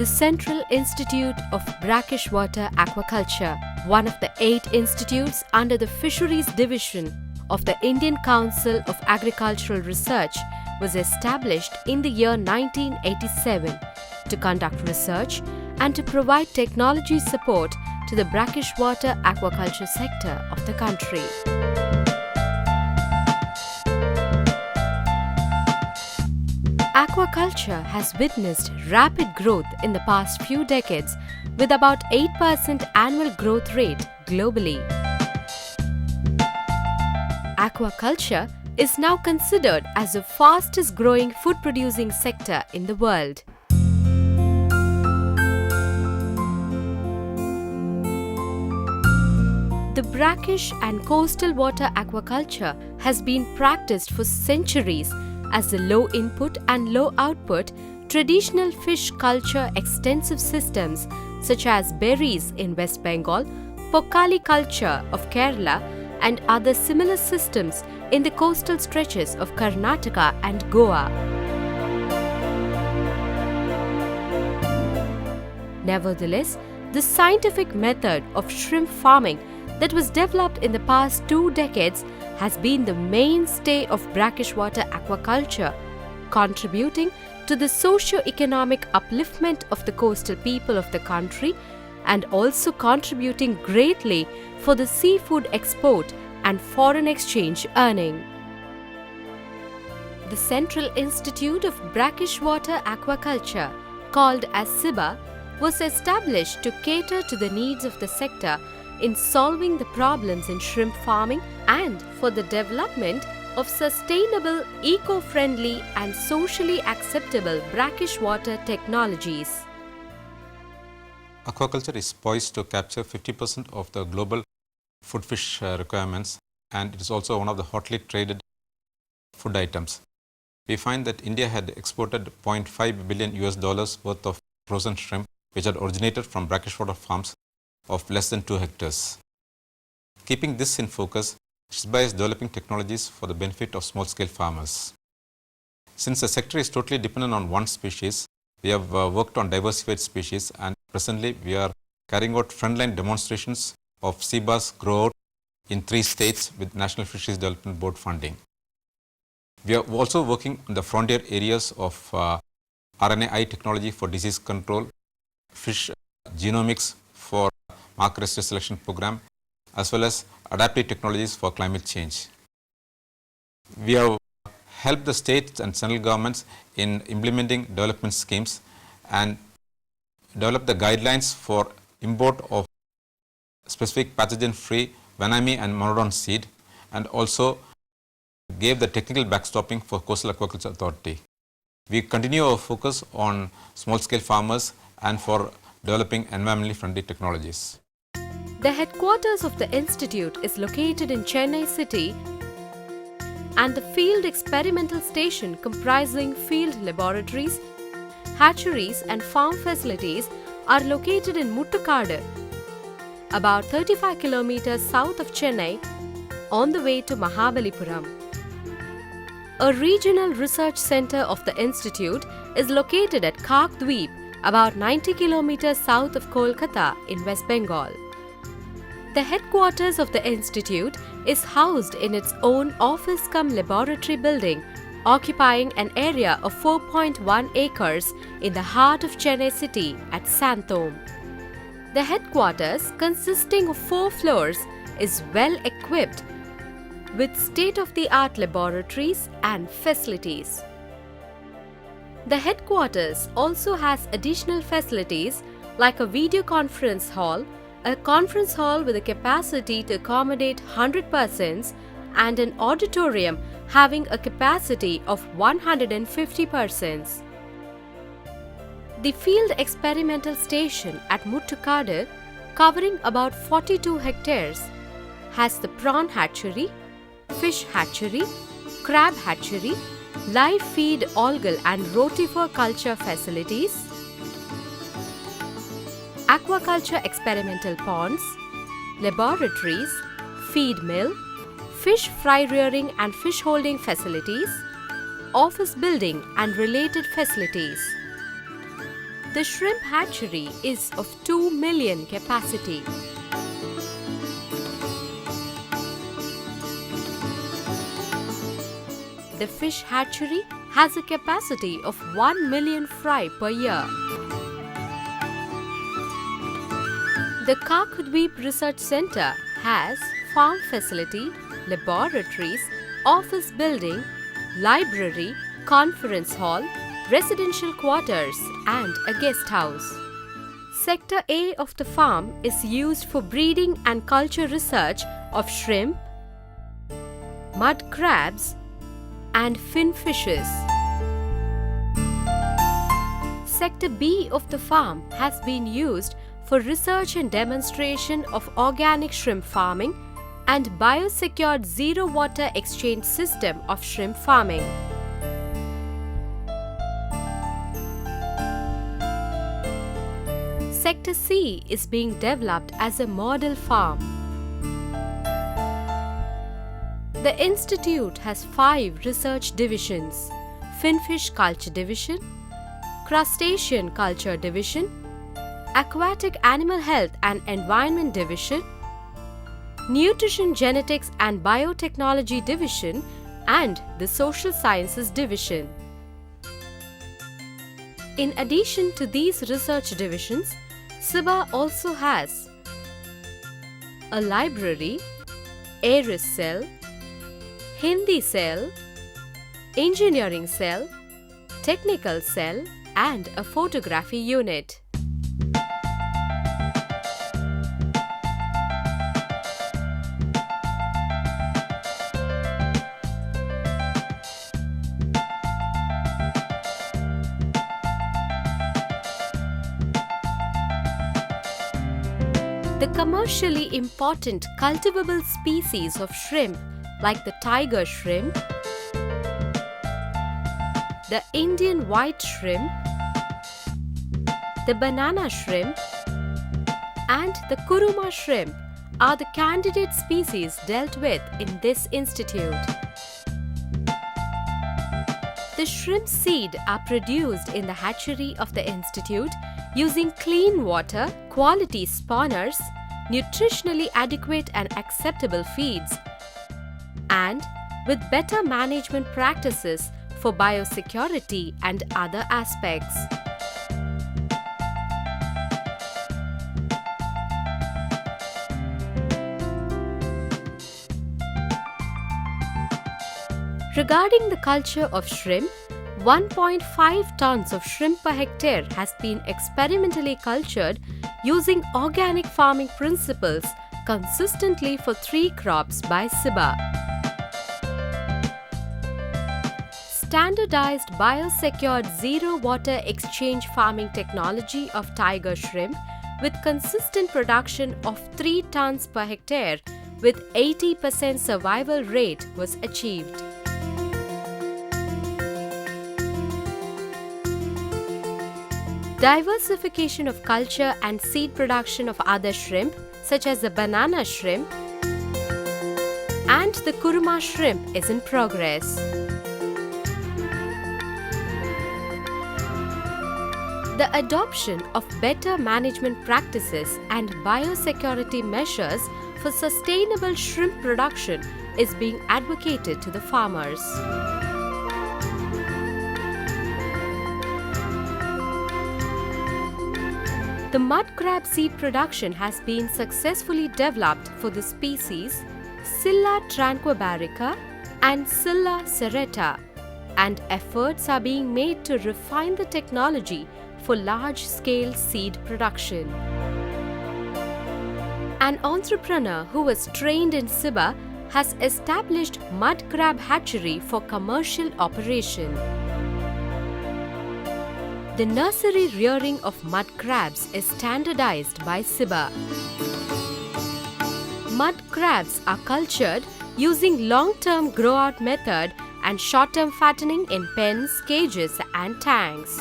The Central Institute of Brackish Water Aquaculture, one of the 8 institutes under the Fisheries Division of the Indian Council of Agricultural Research, was established in the year 1987 to conduct research and to provide technology support to the brackish water aquaculture sector of the country. Aquaculture has witnessed rapid growth in the past few decades, with about 8% annual growth rate globally. Aquaculture is now considered as the fastest growing food producing sector in the world. The brackish and coastal water aquaculture has been practiced for centuries as the low input and low output traditional fish culture extensive systems such as berries in West Bengal, Pokali culture of Kerala, and other similar systems in the coastal stretches of Karnataka and Goa. Nevertheless, the scientific method of shrimp farming that was developed in the past 2 decades has been the mainstay of brackish water aquaculture, contributing to the socio-economic upliftment of the coastal people of the country and also contributing greatly for the seafood export and foreign exchange earning. The Central Institute of Brackish Water Aquaculture, called as CIBA, was established to cater to the needs of the sector in solving the problems in shrimp farming and for the development of sustainable, eco-friendly and socially acceptable brackish water technologies. Aquaculture is poised to capture 50% of the global food fish requirements, and it is also one of the hotly traded food items. We find that India had exported $0.5 billion worth of frozen shrimp which had originated from brackish water farms of less than 2 hectares. Keeping this in focus, CIBA is developing technologies for the benefit of small-scale farmers. Since the sector is totally dependent on one species, we have worked on diversified species, and presently we are carrying out frontline demonstrations of CIBA's growth in 3 states with National Fisheries Development Board funding. We are also working on the frontier areas of RNAi technology for disease control, fish genomics for marker resistant selection program, as well as adaptive technologies for climate change. We have helped the states and central governments in implementing development schemes and develop the guidelines for import of specific pathogen-free Vanami and Monodon seed, and also gave the technical backstopping for Coastal Aquaculture Authority. We continue our focus on small-scale farmers and for developing environmentally friendly technologies. The headquarters of the institute is located in Chennai city, and the field experimental station comprising field laboratories, hatcheries and farm facilities are located in Muttukadu, about 35 kilometers south of Chennai on the way to Mahabalipuram. A regional research center of the institute is located at Kakdweep, about 90 kilometers south of Kolkata in West Bengal. The headquarters of the institute is housed in its own office-cum-laboratory building, occupying an area of 4.1 acres in the heart of Chennai city at Santhome. The headquarters, consisting of 4 floors, is well equipped with state-of-the-art laboratories and facilities. The headquarters also has additional facilities like a video conference hall, a conference hall with a capacity to accommodate 100 persons, and an auditorium having a capacity of 150 persons. The field experimental station at Muttukadu, covering about 42 hectares, has the prawn hatchery, fish hatchery, crab hatchery, live feed algal and rotifer culture facilities, aquaculture experimental ponds, laboratories, feed mill, fish fry rearing and fish holding facilities, office building and related facilities. The shrimp hatchery is of 2 million capacity. The fish hatchery has a capacity of 1 million fry per year. The Kakadweep Research Center has farm facility, laboratories, office building, library, conference hall, residential quarters and a guest house. Sector A of the farm is used for breeding and culture research of shrimp, mud crabs and fin fishes. Sector B of the farm has been used for research and demonstration of organic shrimp farming and biosecured zero water exchange system of shrimp farming. Sector C is being developed as a model farm. The institute has 5 research divisions: Finfish Culture Division, Crustacean Culture Division, Aquatic Animal Health and Environment Division, Nutrition Genetics and Biotechnology Division, and the Social Sciences Division. In addition to these research divisions, CIBA also has a library, ARIS cell, Hindi cell, engineering cell, technical cell, and a photography unit. The commercially important cultivable species of shrimp like the tiger shrimp, the Indian white shrimp, the banana shrimp, and the kuruma shrimp are the candidate species dealt with in this institute. The shrimp seed are produced in the hatchery of the institute using clean water, quality spawners, nutritionally adequate and acceptable feeds, and with better management practices for biosecurity and other aspects. Regarding the culture of shrimp, 1.5 tons of shrimp per hectare has been experimentally cultured using organic farming principles consistently for 3 crops by CIBA. Standardized biosecured zero water exchange farming technology of tiger shrimp with consistent production of 3 tons per hectare with 80% survival rate was achieved. Diversification of culture and seed production of other shrimp such as the banana shrimp and the kuruma shrimp is in progress. The adoption of better management practices and biosecurity measures for sustainable shrimp production is being advocated to the farmers. The mud crab seed production has been successfully developed for the species Scilla tranquibarica and Scilla serrata, and efforts are being made to refine the technology for large-scale seed production. An entrepreneur who was trained in CIBA has established mud crab hatchery for commercial operation. The nursery rearing of mud crabs is standardized by CIBA. Mud crabs are cultured using long-term grow-out method and short-term fattening in pens, cages and tanks.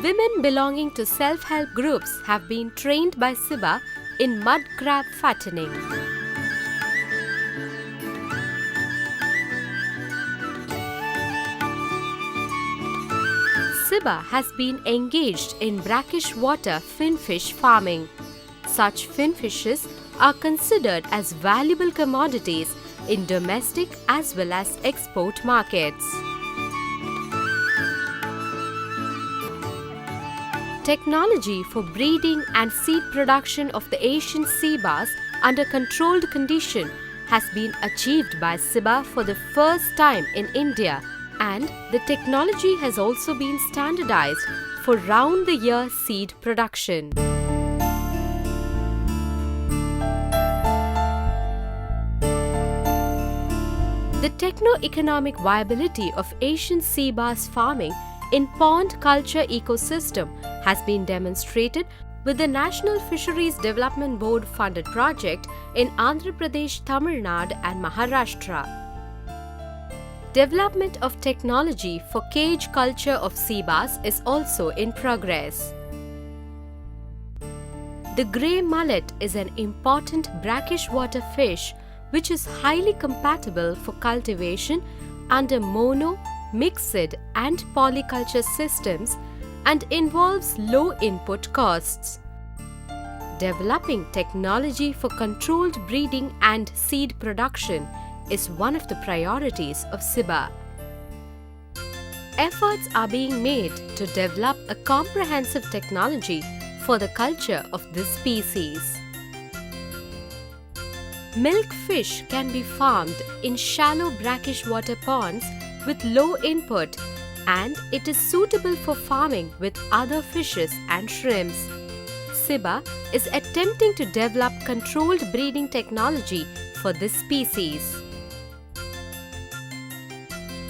Women belonging to self-help groups have been trained by CIBA in mud crab fattening. SIBA has been engaged in brackish water finfish farming. Such finfishes are considered as valuable commodities in domestic as well as export markets. Technology for breeding and seed production of the Asian sea bass under controlled condition has been achieved by SIBA for the first time in India, and the technology has also been standardized for round-the-year seed production. The techno-economic viability of Asian sea bass farming in pond culture ecosystem has been demonstrated with the National Fisheries Development Board funded project in Andhra Pradesh, Tamil Nadu and Maharashtra. Development of technology for cage culture of sea bass is also in progress. The grey mullet is an important brackish water fish which is highly compatible for cultivation under mono, mixed and polyculture systems and involves low input costs. Developing technology for controlled breeding and seed production is one of the priorities of SIBA. Efforts are being made to develop a comprehensive technology for the culture of this species. Milk fish can be farmed in shallow brackish water ponds with low input, and it is suitable for farming with other fishes and shrimps. SIBA is attempting to develop controlled breeding technology for this species.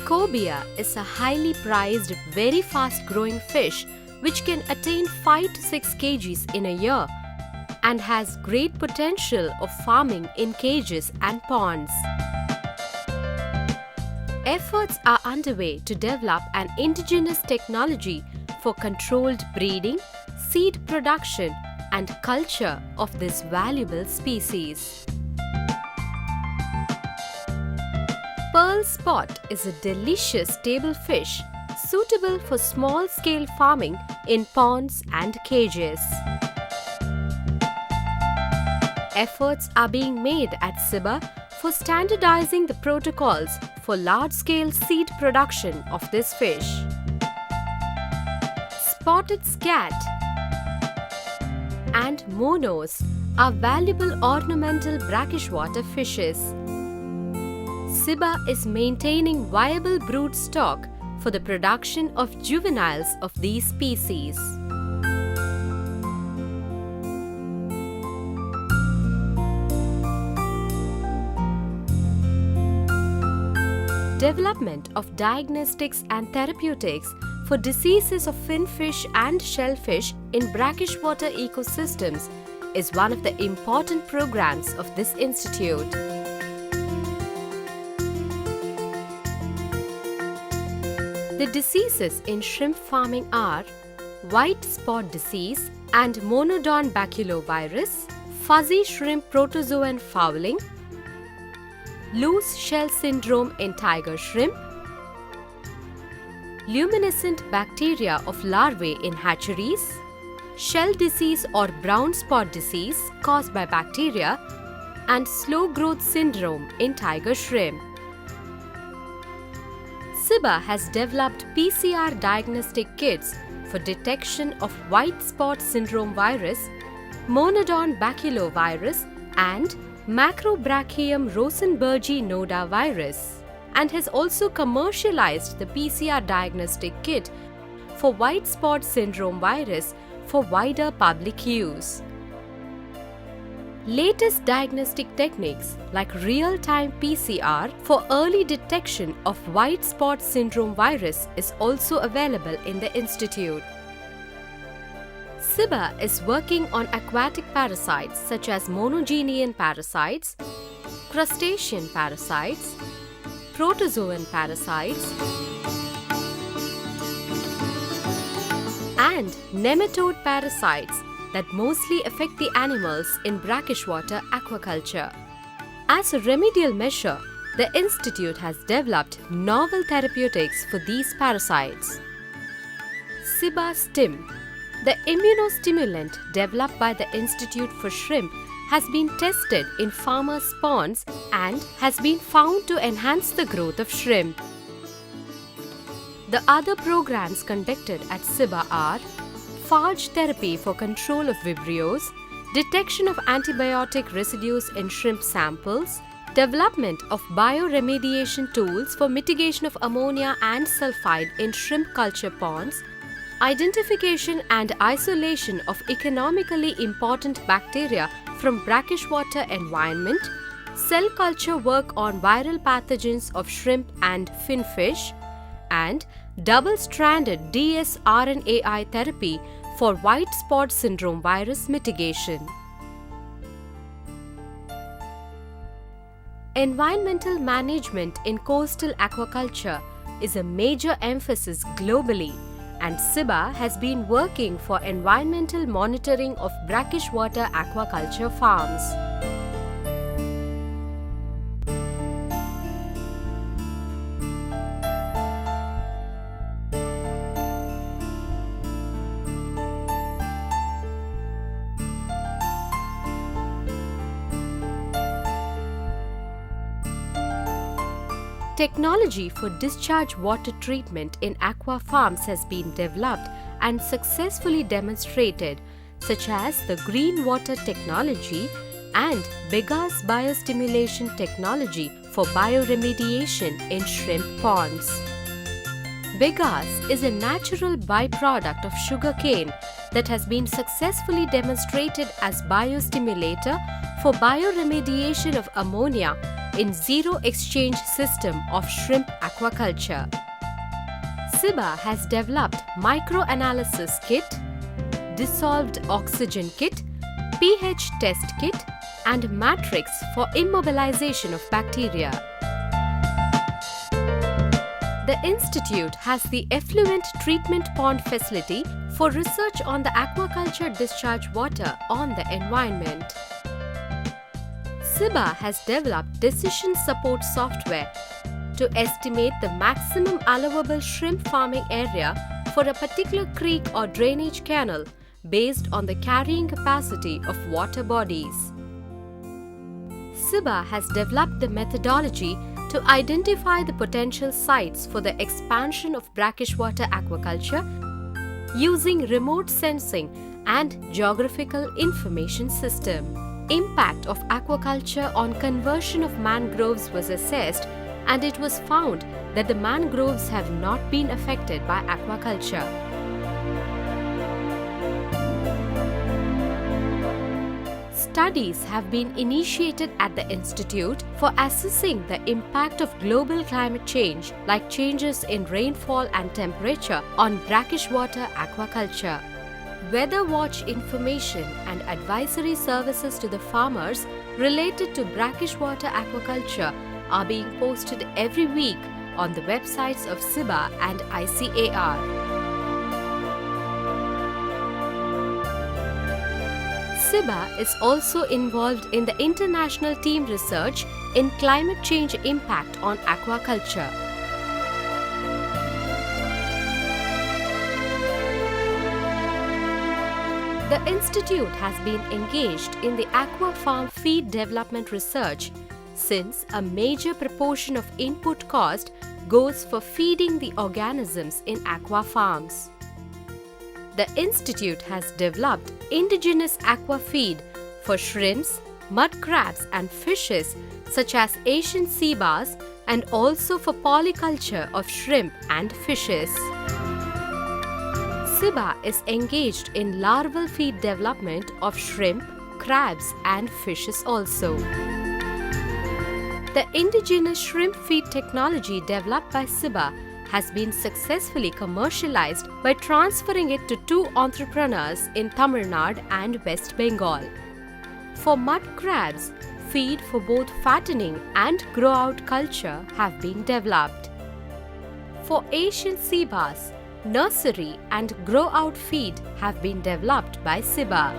Cobia is a highly prized, very fast-growing fish which can attain 5 to 6 kgs in a year and has great potential of farming in cages and ponds. Efforts are underway to develop an indigenous technology for controlled breeding, seed production and culture of this valuable species. Pearl spot is a delicious table fish suitable for small-scale farming in ponds and cages. Efforts are being made at SIBA for standardizing the protocols for large-scale seed production of this fish. Spotted scat and monos are valuable ornamental brackish water fishes. SIBA is maintaining viable brood stock for the production of juveniles of these species. Development of diagnostics and therapeutics for diseases of finfish and shellfish in brackish water ecosystems is one of the important programs of this institute. The diseases in shrimp farming are white spot disease and monodon baculovirus, fuzzy shrimp protozoan fouling, loose shell syndrome in tiger shrimp, luminescent bacteria of larvae in hatcheries, shell disease or brown spot disease caused by bacteria, and slow growth syndrome in tiger shrimp. SIBA has developed PCR diagnostic kits for detection of white spot syndrome virus, monodon baculovirus, and Macrobrachium rosenbergi noda virus, and has also commercialized the PCR diagnostic kit for white spot syndrome virus for wider public use. Latest diagnostic techniques like real-time PCR for early detection of white spot syndrome virus is also available in the institute. SIBA is working on aquatic parasites such as monogenean parasites, crustacean parasites, protozoan parasites, and nematode parasites that mostly affect the animals in brackish water aquaculture. As a remedial measure, the institute has developed novel therapeutics for these parasites. Ciba Stim. The immunostimulant developed by the Institute for Shrimp has been tested in farmers' ponds and has been found to enhance the growth of shrimp. The other programs conducted at Ciba are phage therapy for control of vibrios, detection of antibiotic residues in shrimp samples, development of bioremediation tools for mitigation of ammonia and sulfide in shrimp culture ponds, identification and isolation of economically important bacteria from brackish water environment, cell culture work on viral pathogens of shrimp and finfish, and double-stranded dsRNAi therapy for white spot syndrome virus mitigation. Environmental management in coastal aquaculture is a major emphasis globally, and Ciba has been working for environmental monitoring of brackish water aquaculture farms. Technology for discharge water treatment in aqua farms has been developed and successfully demonstrated, such as the green water technology and Begas biostimulation technology for bioremediation in shrimp ponds. Begas is a natural byproduct of sugarcane that has been successfully demonstrated as biostimulator for bioremediation of ammonia in zero exchange system of shrimp aquaculture. Ciba has developed microanalysis kit, dissolved oxygen kit, pH test kit, and matrix for immobilization of bacteria. The Institute has the effluent treatment pond facility for research on the aquaculture discharge water on the environment. Ciba has developed decision support software to estimate the maximum allowable shrimp farming area for a particular creek or drainage canal based on the carrying capacity of water bodies. Ciba has developed the methodology to identify the potential sites for the expansion of brackish water aquaculture using remote sensing and geographical information system. Impact of aquaculture on conversion of mangroves was assessed, and it was found that the mangroves have not been affected by aquaculture. Studies have been initiated at the Institute for assessing the impact of global climate change, like changes in rainfall and temperature, on brackish water aquaculture. Weather watch information and advisory services to the farmers related to brackish water aquaculture are being posted every week on the websites of Ciba and ICAR. Ciba is also involved in the international team research in climate change impact on aquaculture. The Institute has been engaged in the aqua farm feed development research since a major proportion of input cost goes for feeding the organisms in aqua farms. The Institute has developed indigenous aqua feed for shrimps, mud crabs and fishes such as Asian sea bass, and also for polyculture of shrimp and fishes. Ciba is engaged in larval feed development of shrimp, crabs and fishes also. The indigenous shrimp feed technology developed by Ciba has been successfully commercialized by transferring it to two entrepreneurs in Tamil Nadu and West Bengal. For mud crabs, feed for both fattening and grow-out culture have been developed. For Asian sea bass, nursery and grow-out feed have been developed by Ciba.